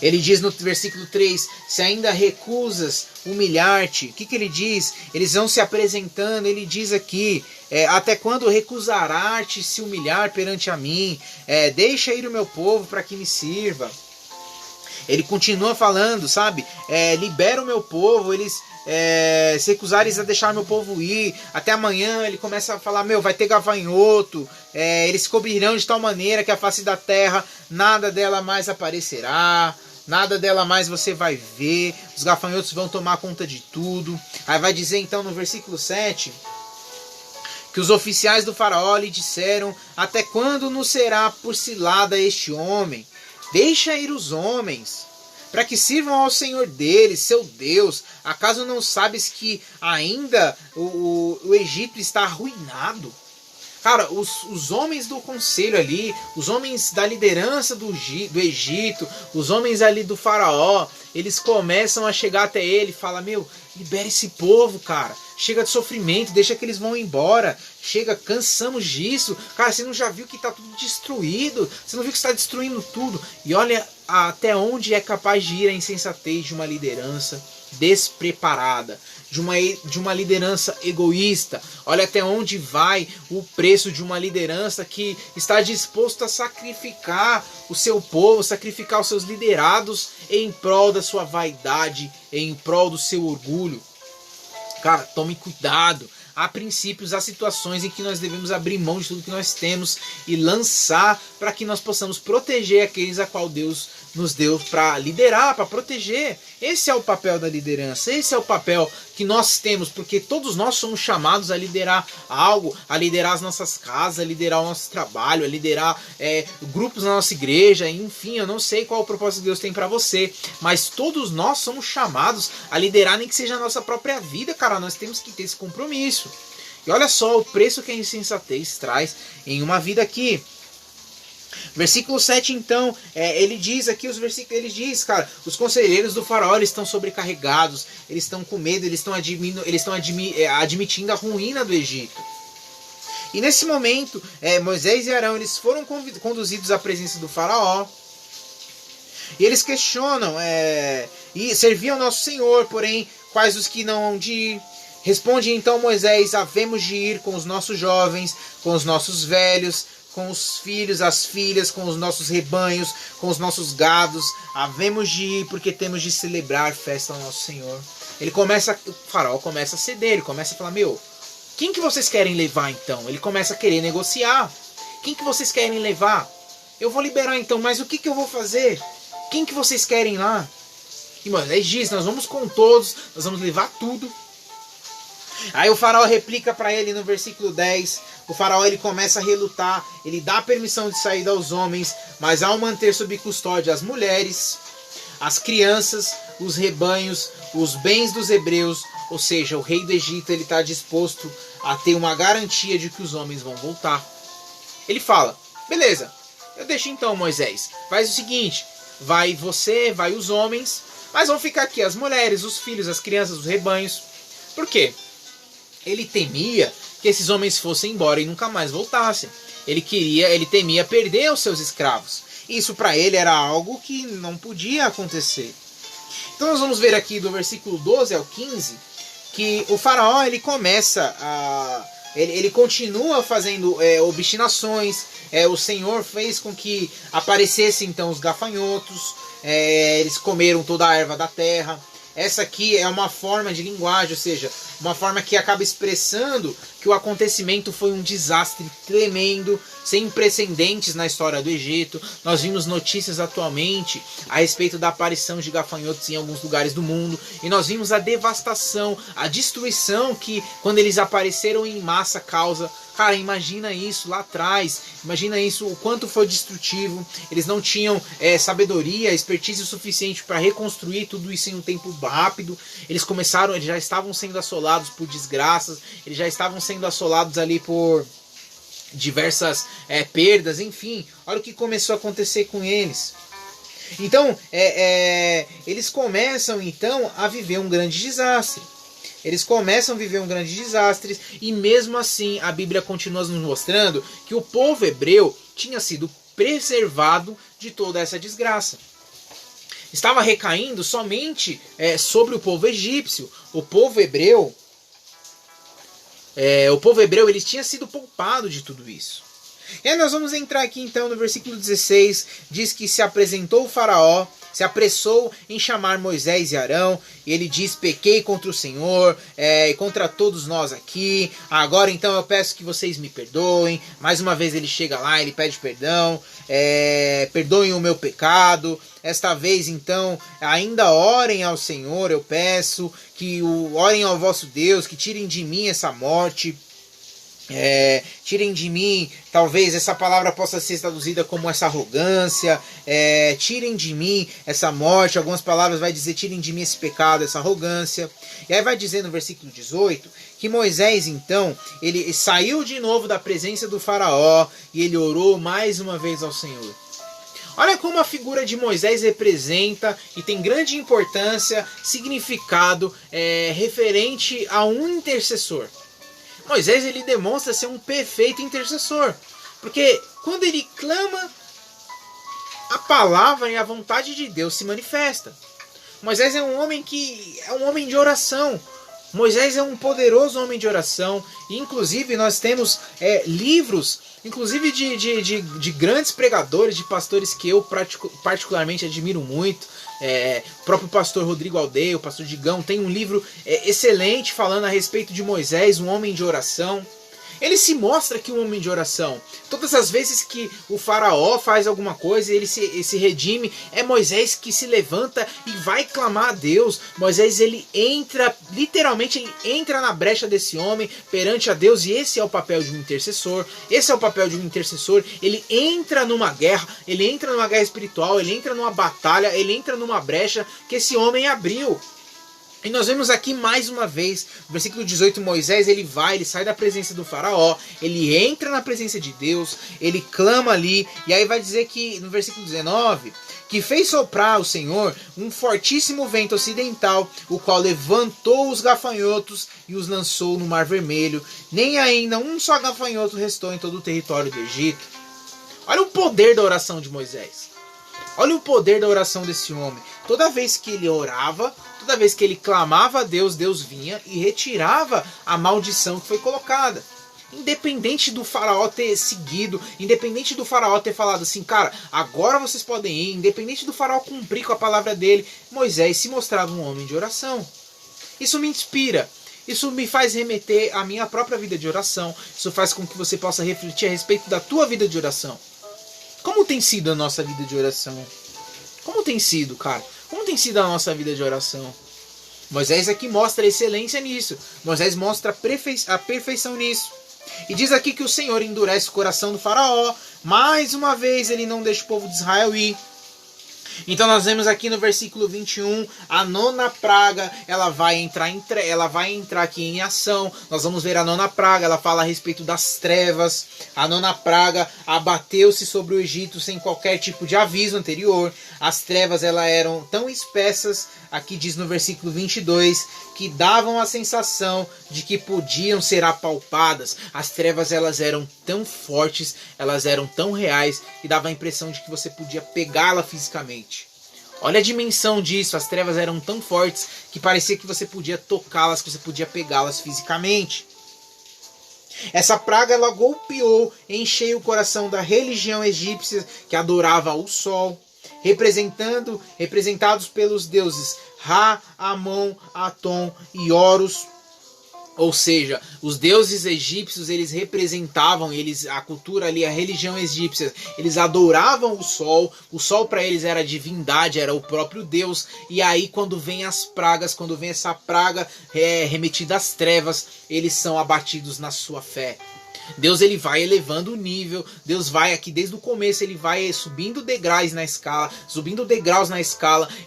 Ele diz no versículo 3, se ainda recusas humilhar-te, o que ele diz? Eles vão se apresentando, ele diz aqui, até quando recusarás-te se humilhar perante a mim? Deixa ir o meu povo para que me sirva. Ele continua falando, sabe? Libera o meu povo, eles se recusares a deixar meu povo ir. Até amanhã ele começa a falar: vai ter gafanhoto, eles se cobrirão de tal maneira que a face da terra, nada dela mais aparecerá, nada dela mais você vai ver, os gafanhotos vão tomar conta de tudo. Aí vai dizer então no versículo 7... que os oficiais do faraó lhe disseram: até quando nos será por cilada este homem? Deixa ir os homens, para que sirvam ao Senhor deles, seu Deus. Acaso não sabes que ainda o Egito está arruinado? Cara, os homens do conselho ali, os homens da liderança do Egito, os homens ali do faraó, eles começam a chegar até ele e falam: libera esse povo, cara. Chega de sofrimento, deixa que eles vão embora. Chega, cansamos disso. Cara, você não já viu que está tudo destruído? Você não viu que está destruindo tudo? E olha até onde é capaz de ir a insensatez de uma liderança despreparada, de uma liderança egoísta. Olha até onde vai o preço de uma liderança que está disposto a sacrificar o seu povo, sacrificar os seus liderados em prol da sua vaidade, em prol do seu orgulho. Cara, tome cuidado. Há princípios, há situações em que nós devemos abrir mão de tudo que nós temos e lançar para que nós possamos proteger aqueles a qual Deus nos deu para liderar, para proteger. Esse é o papel da liderança, esse é o papel que nós temos, porque todos nós somos chamados a liderar algo, a liderar as nossas casas, a liderar o nosso trabalho, a liderar grupos na nossa igreja, enfim, eu não sei qual o propósito que Deus tem para você, mas todos nós somos chamados a liderar, nem que seja a nossa própria vida, cara, nós temos que ter esse compromisso. E olha só o preço que a insensatez traz em uma vida aqui. Versículo 7 então, ele diz aqui, ele diz, cara, os conselheiros do faraó eles estão sobrecarregados, eles estão com medo, eles estão admitindo a ruína do Egito. E nesse momento, Moisés e Arão eles foram conduzidos à presença do faraó, e eles questionam, e serviam ao nosso Senhor, porém, quais os que não hão de ir? Responde então Moisés: havemos de ir com os nossos jovens, com os nossos velhos, com os filhos, as filhas, com os nossos rebanhos, com os nossos gados. Havemos de ir porque temos de celebrar festa ao nosso Senhor. O faraó começa a ceder, ele começa a falar: quem que vocês querem levar então? Ele começa a querer negociar. Quem que vocês querem levar? Eu vou liberar então, mas o que eu vou fazer? Quem que vocês querem lá? E Moisés diz: nós vamos com todos, nós vamos levar tudo. Aí o faraó replica para ele no versículo 10, o faraó ele começa a relutar, ele dá permissão de saída aos homens, mas ao manter sob custódia as mulheres, as crianças, os rebanhos, os bens dos hebreus, ou seja, o rei do Egito ele está disposto a ter uma garantia de que os homens vão voltar. Ele fala, beleza, eu deixo então, Moisés, faz o seguinte, vai você, vai os homens, mas vão ficar aqui as mulheres, os filhos, as crianças, os rebanhos. Por quê? Ele temia que esses homens fossem embora e nunca mais voltassem. Ele temia perder os seus escravos. Isso para ele era algo que não podia acontecer. Então nós vamos ver aqui do versículo 12 ao 15 que o faraó ele começa a... Ele continua fazendo obstinações. O Senhor fez com que aparecessem então os gafanhotos. Eles comeram toda a erva da terra. Essa aqui é uma forma de linguagem, ou seja, uma forma que acaba expressando que o acontecimento foi um desastre tremendo, sem precedentes na história do Egito. Nós vimos notícias atualmente a respeito da aparição de gafanhotos em alguns lugares do mundo, e nós vimos a devastação, a destruição que quando eles apareceram em massa causa. Cara, imagina isso lá atrás, imagina isso, o quanto foi destrutivo. Eles não tinham sabedoria, expertise suficiente para reconstruir tudo isso em um tempo rápido. Eles já estavam sendo assolados por desgraças, eles já estavam sendo assolados ali por diversas perdas, enfim. Olha o que começou a acontecer com eles. Então, eles começam então a viver um grande desastre. Eles começam a viver um grande desastre e mesmo assim a Bíblia continua nos mostrando que o povo hebreu tinha sido preservado de toda essa desgraça. Estava recaindo somente sobre o povo egípcio. O povo hebreu ele tinha sido poupado de tudo isso. E aí nós vamos entrar aqui então no versículo 16, diz que se apresentou o faraó, se apressou em chamar Moisés e Arão, e ele diz, pequei contra o Senhor, e contra todos nós aqui, agora então eu peço que vocês me perdoem. Mais uma vez ele chega lá, ele pede perdão, perdoem o meu pecado, esta vez então ainda orem ao Senhor, eu peço, que orem ao vosso Deus, que tirem de mim essa morte. Tirem de mim, talvez essa palavra possa ser traduzida como essa arrogância, tirem de mim essa morte. Algumas palavras vai dizer tirem de mim esse pecado, essa arrogância. E aí vai dizer no versículo 18 que Moisés então ele saiu de novo da presença do faraó e ele orou mais uma vez ao Senhor. Olha como a figura de Moisés representa e tem grande importância, significado referente a um intercessor. Moisés ele demonstra ser um perfeito intercessor, porque quando ele clama, a palavra e a vontade de Deus se manifesta. Moisés é um homem de oração. Moisés é um poderoso homem de oração. E inclusive nós temos livros, inclusive de grandes pregadores, de pastores que eu particularmente admiro muito. O próprio pastor Rodrigo Aldeia, o pastor Digão, tem um livro excelente falando a respeito de Moisés, um homem de oração. Ele se mostra aqui um homem de oração. Todas as vezes que o faraó faz alguma coisa, ele se redime, é Moisés que se levanta e vai clamar a Deus. Moisés ele entra, literalmente ele entra na brecha desse homem perante a Deus, e esse é o papel de um intercessor. Esse é o papel de um intercessor. Ele entra numa guerra espiritual, ele entra numa batalha, ele entra numa brecha que esse homem abriu. E nós vemos aqui mais uma vez, no versículo 18, Moisés ele sai da presença do faraó, ele entra na presença de Deus, ele clama ali, e aí vai dizer que no versículo 19, que fez soprar o Senhor um fortíssimo vento ocidental, o qual levantou os gafanhotos e os lançou no Mar Vermelho, nem ainda um só gafanhoto restou em todo o território do Egito. Olha o poder da oração de Moisés. Olha o poder da oração desse homem. Toda vez que ele orava, toda vez que ele clamava a Deus, Deus vinha e retirava a maldição que foi colocada. Independente do faraó ter seguido, independente do faraó ter falado assim, cara, agora vocês podem ir, independente do faraó cumprir com a palavra dele, Moisés se mostrava um homem de oração. Isso me inspira. Isso me faz remeter à minha própria vida de oração. Isso faz com que você possa refletir a respeito da tua vida de oração. Como tem sido a nossa vida de oração? Como tem sido, cara? Como tem sido a nossa vida de oração? Moisés aqui mostra excelência nisso. Moisés mostra a perfeição nisso. E diz aqui que o Senhor endurece o coração do faraó. Mais uma vez ele não deixa o povo de Israel ir. Então nós vemos aqui no versículo 21, a nona praga, ela vai entrar aqui em ação. Nós vamos ver a nona praga, ela fala a respeito das trevas. A nona praga abateu-se sobre o Egito sem qualquer tipo de aviso anterior. As trevas elas eram tão espessas, aqui diz no versículo 22, que davam a sensação de que podiam ser apalpadas. As trevas elas eram tão fortes, elas eram tão reais, que dava a impressão de que você podia pegá-la fisicamente. Olha a dimensão disso, as trevas eram tão fortes que parecia que você podia tocá-las, que você podia pegá-las fisicamente. Essa praga ela golpeou em cheio o coração da religião egípcia que adorava o sol, representados pelos deuses Ra, Amon, Atom e Horus. Ou seja, os deuses egípcios, eles representavam, a cultura ali, a religião egípcia, eles adoravam o sol para eles era a divindade, era o próprio Deus, e aí quando vem as pragas, quando vem essa praga remetida às trevas, eles são abatidos na sua fé. Deus ele vai elevando o nível, Deus vai aqui desde o começo, ele vai subindo degraus na escala,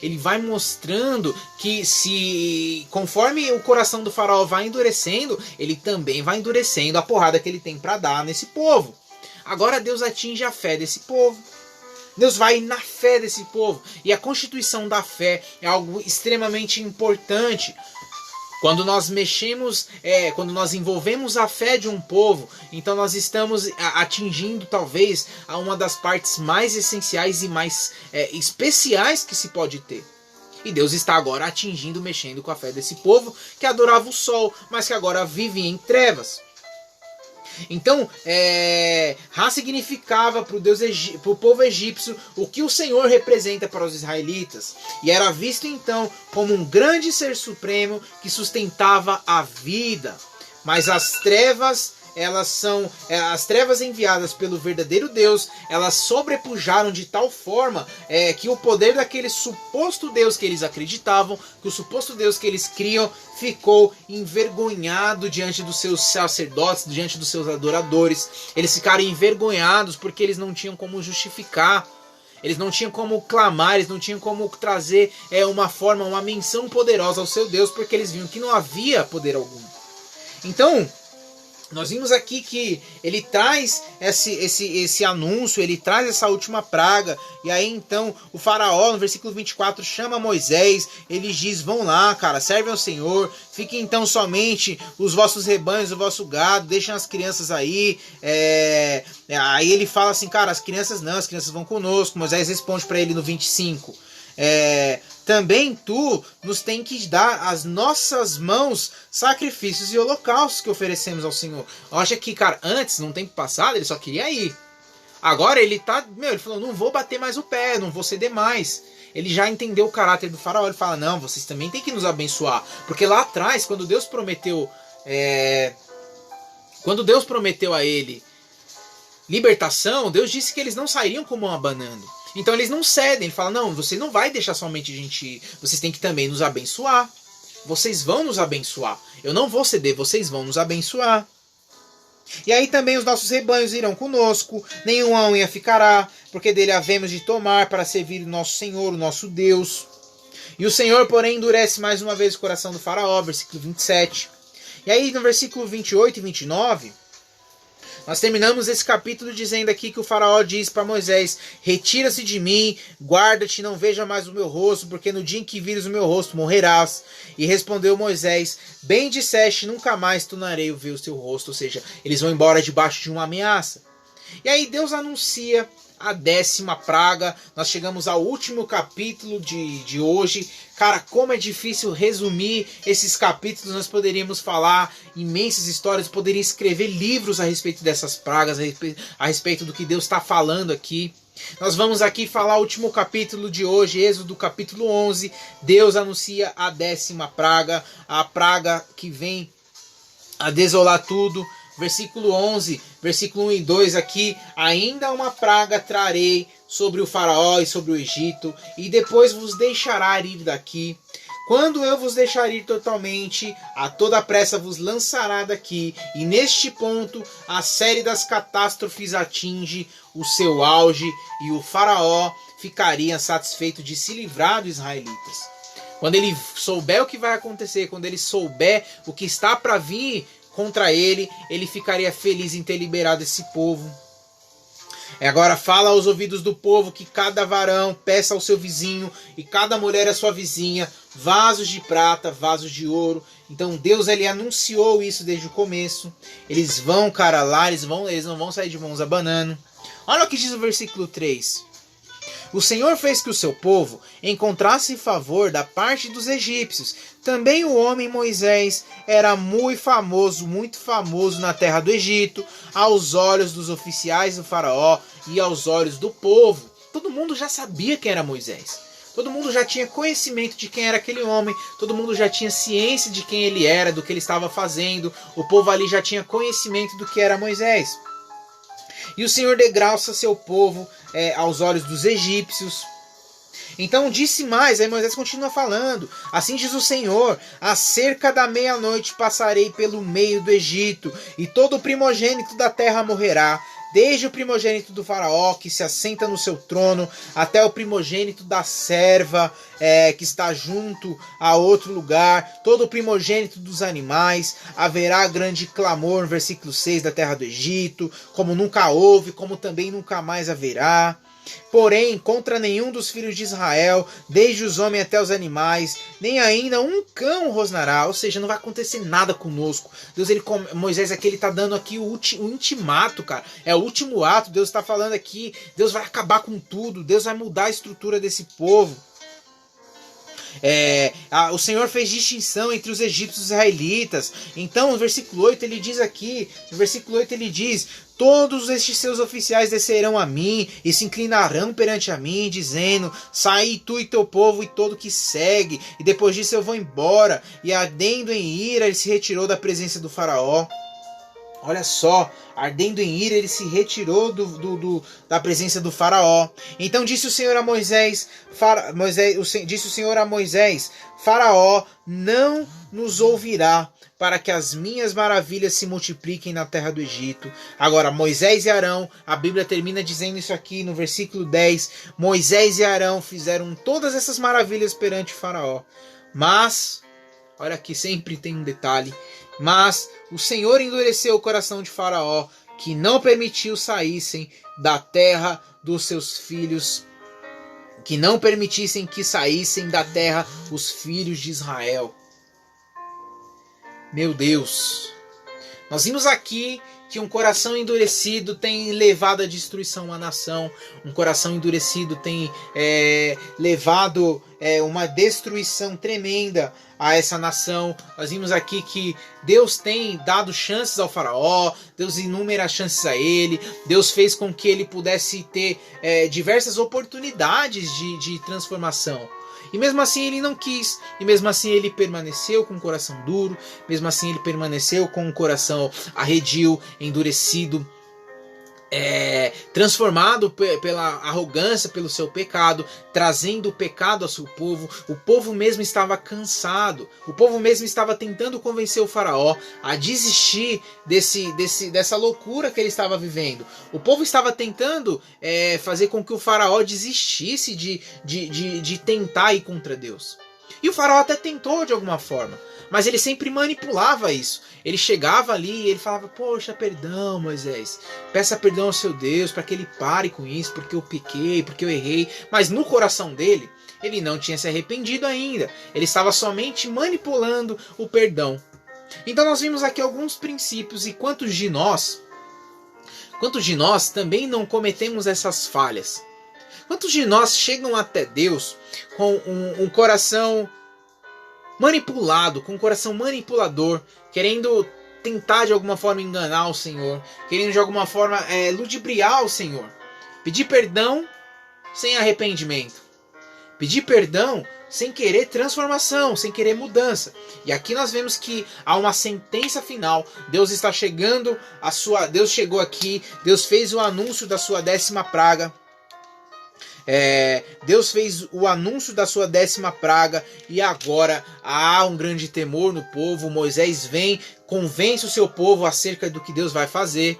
ele vai mostrando que se conforme o coração do faraó vai endurecendo, ele também vai endurecendo a porrada que ele tem para dar nesse povo. Agora Deus atinge a fé desse povo. Deus vai na fé desse povo. E a constituição da fé é algo extremamente importante. Quando nós quando nós envolvemos a fé de um povo, então nós estamos atingindo talvez a uma das partes mais essenciais e mais especiais que se pode ter. E Deus está agora mexendo com a fé desse povo que adorava o sol, mas que agora vive em trevas. Então, Ra significava para o povo egípcio o que o Senhor representa para os israelitas. E era visto então como um grande ser supremo que sustentava a vida. Mas as trevas enviadas pelo verdadeiro Deus, elas sobrepujaram de tal forma que o poder daquele suposto Deus que eles acreditavam, que o suposto Deus que eles criam, ficou envergonhado diante dos seus sacerdotes, diante dos seus adoradores. Eles ficaram envergonhados porque eles não tinham como justificar. Eles não tinham como clamar, eles não tinham como trazer uma menção poderosa ao seu Deus, porque eles viam que não havia poder algum. Então, nós vimos aqui que ele traz esse anúncio, ele traz essa última praga, e aí então o faraó no versículo 24 chama Moisés, ele diz, vão lá cara, servem ao Senhor, fiquem então somente os vossos rebanhos, o vosso gado, deixem as crianças aí, aí ele fala assim, cara, as crianças vão conosco. Moisés responde para ele no 25, também tu nos tem que dar as nossas mãos sacrifícios e holocaustos que oferecemos ao Senhor. Acha que, cara, antes, num tempo passado, ele só queria ir. Agora ele ele falou, não vou bater mais o pé, não vou ceder mais. Ele já entendeu o caráter do faraó, ele fala, não, vocês também têm que nos abençoar. Porque lá atrás, quando Deus prometeu a ele libertação, Deus disse que eles não sairiam como uma banana. Então eles não cedem, ele fala, não, você não vai deixar somente a gente ir, vocês têm que também nos abençoar. Vocês vão nos abençoar. Eu não vou ceder, vocês vão nos abençoar. E aí também os nossos rebanhos irão conosco, nenhuma unha ficará, porque dele havemos de tomar para servir o nosso Senhor, o nosso Deus. E o Senhor, porém, endurece mais uma vez o coração do faraó, versículo 27. E aí no versículo 28 e 29... nós terminamos esse capítulo dizendo aqui que o faraó diz para Moisés, retira-se de mim, guarda-te, não veja mais o meu rosto, porque no dia em que vires o meu rosto morrerás. E respondeu Moisés, bem disseste, nunca mais tornarei a ver o seu rosto. Ou seja, eles vão embora debaixo de uma ameaça. E aí Deus anuncia a 10ª praga. Nós chegamos ao último capítulo de hoje. Cara, como é difícil resumir esses capítulos. Nós poderíamos falar imensas histórias, poderia escrever livros a respeito dessas pragas, a respeito do que Deus está falando aqui. Nós vamos aqui falar o último capítulo de hoje, Êxodo capítulo 11. Deus anuncia a 10ª praga, a praga que vem a desolar tudo. Versículo 11, versículo 1 e 2 aqui, ainda uma praga trarei sobre o faraó e sobre o Egito, e depois vos deixará ir daqui. Quando eu vos deixar ir totalmente, a toda pressa vos lançará daqui. E neste ponto, a série das catástrofes atinge o seu auge e o faraó ficaria satisfeito de se livrar dos israelitas. Quando ele souber o que vai acontecer, quando ele souber o que está para vir contra ele, ele ficaria feliz em ter liberado esse povo. Agora fala aos ouvidos do povo que cada varão peça ao seu vizinho e cada mulher à sua vizinha vasos de prata, vasos de ouro. Então Deus ele anunciou isso desde o começo. Eles vão, cara, lá, eles não vão sair de mãos abanando. Olha o que diz o versículo 3. O Senhor fez que o seu povo encontrasse favor da parte dos egípcios. Também o homem Moisés era muito famoso na terra do Egito, aos olhos dos oficiais do faraó e aos olhos do povo. Todo mundo já sabia quem era Moisés. Todo mundo já tinha conhecimento de quem era aquele homem. Todo mundo já tinha ciência de quem ele era, do que ele estava fazendo. O povo ali já tinha conhecimento do que era Moisés. E o Senhor degraça seu povo aos olhos dos egípcios. Então disse mais, aí Moisés continua falando. Assim diz o Senhor, acerca da meia-noite passarei pelo meio do Egito, e todo o primogênito da terra morrerá, desde o primogênito do faraó, que se assenta no seu trono, até o primogênito da serva, que está junto a outro lugar, todo o primogênito dos animais. Haverá grande clamor, no versículo 6, da terra do Egito, como nunca houve, como também nunca mais haverá. Porém, contra nenhum dos filhos de Israel, desde os homens até os animais, nem ainda um cão rosnará. Ou seja, não vai acontecer nada conosco. Moisés aqui, ele está dando aqui o intimato, cara. É o último ato. Deus está falando aqui. Deus vai acabar com tudo. Deus vai mudar a estrutura desse povo. O Senhor fez distinção entre os egípcios e os israelitas. Então, no versículo 8 ele diz aqui, todos estes seus oficiais descerão a mim e se inclinarão perante a mim, dizendo, saí tu e teu povo e todo que segue, e depois disso eu vou embora. E ardendo em ira, ele se retirou da presença do faraó. Olha só, ardendo em ira, ele se retirou da presença do faraó. Então disse o Senhor a Moisés, Faraó não nos ouvirá, para que as minhas maravilhas se multipliquem na terra do Egito. Agora, Moisés e Arão, a Bíblia termina dizendo isso aqui no versículo 10, Moisés e Arão fizeram todas essas maravilhas perante o faraó. Mas, olha aqui, sempre tem um detalhe, mas o Senhor endureceu o coração de Faraó, que não permitiu saíssem da terra dos seus filhos, que não permitissem que saíssem da terra os filhos de Israel. Meu Deus, nós vimos aqui que um coração endurecido tem levado à destruição uma nação. Um coração endurecido tem levado uma destruição tremenda a essa nação. Nós vimos aqui que Deus tem dado chances ao faraó, Deus inúmeras chances a ele, Deus fez com que ele pudesse ter diversas oportunidades de transformação. E mesmo assim ele não quis, e mesmo assim ele permaneceu com o coração duro, mesmo assim ele permaneceu com o coração arredio, endurecido, transformado pela arrogância, pelo seu pecado, trazendo o pecado ao seu povo. O povo mesmo estava cansado, o povo mesmo estava tentando convencer o faraó a desistir dessa loucura que ele estava vivendo. O povo estava tentando fazer com que o faraó desistisse de tentar ir contra Deus. E o faraó até tentou de alguma forma, mas ele sempre manipulava isso. Ele chegava ali e ele falava, poxa, perdão, Moisés, peça perdão ao seu Deus para que ele pare com isso, porque eu pequei, porque eu errei. Mas no coração dele, ele não tinha se arrependido ainda. Ele estava somente manipulando o perdão. Então nós vimos aqui alguns princípios, e quantos de nós também não cometemos essas falhas? Quantos de nós chegam até Deus com um coração manipulado, com um coração manipulador, querendo tentar de alguma forma enganar o Senhor, querendo de alguma forma ludibriar o Senhor, pedir perdão sem arrependimento, pedir perdão sem querer transformação, sem querer mudança. E aqui nós vemos que há uma sentença final. Deus está chegando, Deus chegou aqui, Deus fez o anúncio da sua 10ª praga. Deus fez o anúncio da sua 10ª praga e agora há um grande temor no povo. Moisés vem, convence o seu povo acerca do que Deus vai fazer.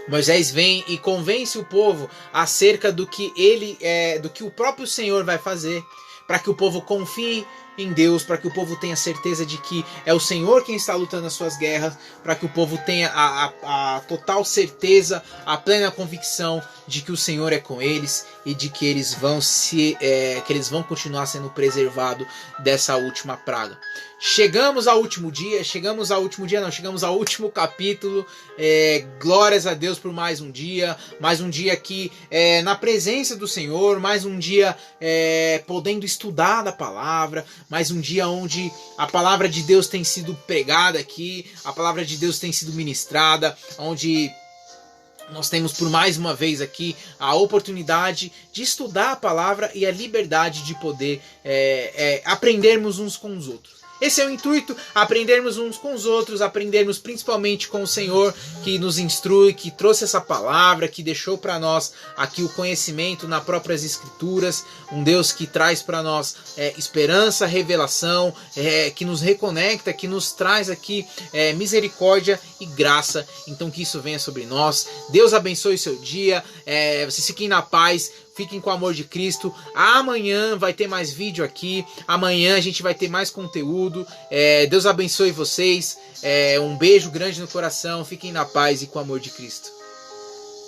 Moisés vem e convence o povo acerca do que do que o próprio Senhor vai fazer, para que o povo confie em Deus, para que o povo tenha certeza de que é o Senhor quem está lutando as suas guerras, para que o povo tenha a total certeza, a plena convicção de que o Senhor é com eles e de que eles vão continuar sendo preservados dessa última praga. Chegamos ao último capítulo. Glórias a Deus por mais um dia aqui na presença do Senhor, mais um dia podendo estudar da palavra, mais um dia onde a palavra de Deus tem sido pregada aqui, a palavra de Deus tem sido ministrada, onde nós temos por mais uma vez aqui a oportunidade de estudar a palavra e a liberdade de poder aprendermos uns com os outros. Esse é o intuito, aprendermos uns com os outros, aprendermos principalmente com o Senhor que nos instrui, que trouxe essa palavra, que deixou para nós aqui o conhecimento nas próprias Escrituras, um Deus que traz para nós esperança, revelação, que nos reconecta, que nos traz aqui misericórdia e graça. Então que isso venha sobre nós. Deus abençoe o seu dia, vocês fiquem na paz. Fiquem com o amor de Cristo. Amanhã vai ter mais vídeo aqui. Amanhã a gente vai ter mais conteúdo. Deus abençoe vocês. Um beijo grande no coração. Fiquem na paz e com o amor de Cristo.